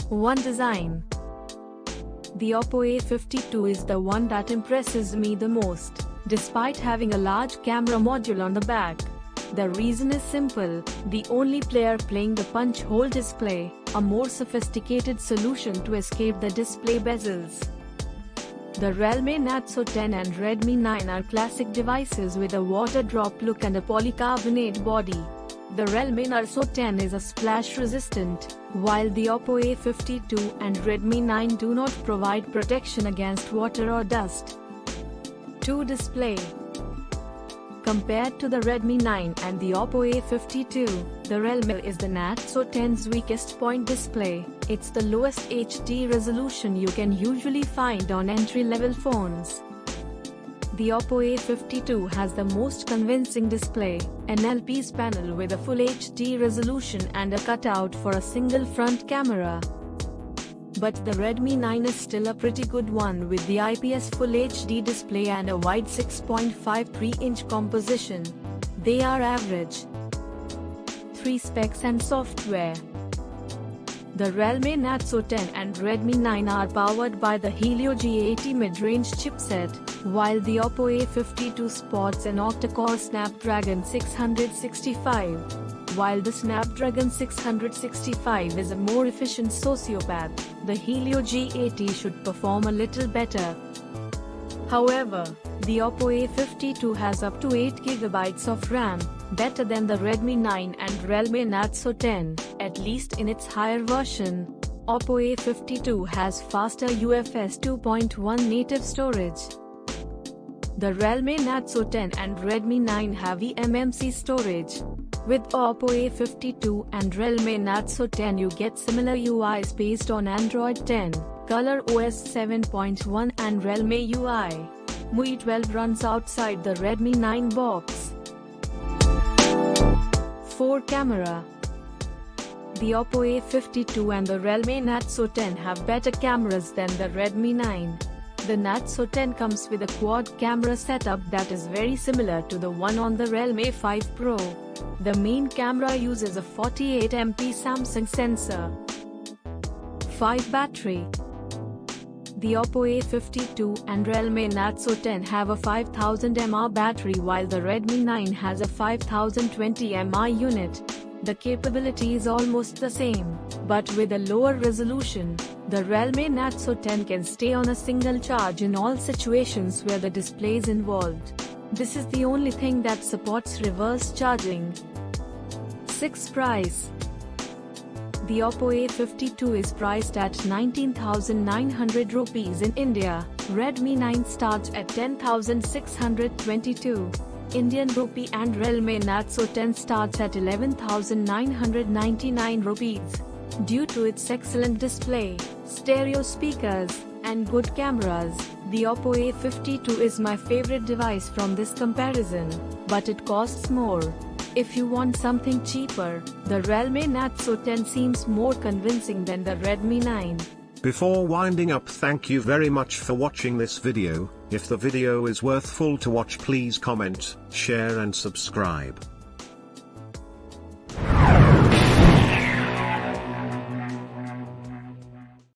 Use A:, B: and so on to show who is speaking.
A: One design. The Oppo A52 is the one that impresses me the most, despite having a large camera module on the back. The reason is simple: the only player playing the punch-hole display, a more sophisticated solution to escape the display bezels. The Realme Narzo 10 and Redmi 9 are classic devices with a water drop look and a polycarbonate body. The Realme Narzo 10 is a splash resistant, while the Oppo A52 and Redmi 9 do not provide protection against water or dust. 2. Display. Compared to the Redmi 9 and the Oppo A52, the Realme is the Narzo 10's weakest point display. It's the lowest HD resolution you can usually find on entry-level phones. The Oppo A52 has the most convincing display, an LPS panel with a full HD resolution and a cutout for a single front camera. But the Redmi 9 is still a pretty good one with the IPS Full HD display and a wide 6.53-inch composition. They are average. 3. Specs and software. The Realme Narzo 10 and Redmi 9 are powered by the Helio G80 mid-range chipset, while the Oppo A52 sports an octa-core Snapdragon 665. While the Snapdragon 665 is a more efficient sociopath, the Helio G80 should perform a little better. However, the Oppo A52 has up to 8GB of RAM, better than the Redmi 9 and Realme Narzo 10, at least in its higher version. Oppo A52 has faster UFS 2.1 native storage. The Realme Narzo 10 and Redmi 9 have eMMC storage. With Oppo A52 and Realme Narzo 10 you get similar UIs based on Android 10, ColorOS 7.1 and Realme UI. MIUI 12 runs outside the Redmi 9 box. 4. Camera. The Oppo A52 and the Realme Narzo 10 have better cameras than the Redmi 9. The Narzo 10 comes with a quad camera setup that is very similar to the one on the Realme 5 Pro. The main camera uses a 48MP Samsung sensor. 5. Battery. The Oppo A52 and Realme Narzo 10 have a 5000 mAh battery while the Redmi 9 has a 5020 mAh unit. The capability is almost the same, but with a lower resolution. The Realme Narzo 10 can stay on a single charge in all situations where the display is involved. This is the only thing that supports reverse charging. 6. Price. The Oppo A52 is priced at 19,900 rupees in India. Redmi 9 starts at 10,622 Indian rupee and Realme Narzo 10 starts at 11,999 rupees. Due to its excellent display, stereo speakers, and good cameras, the Oppo A52 is my favorite device from this comparison, but it costs more. If you want something cheaper, the Realme Narzo 10 seems more convincing than the Redmi 9.
B: Before winding up, thank you very much for watching this video. If the video is worthwhile to watch, please comment, share and subscribe.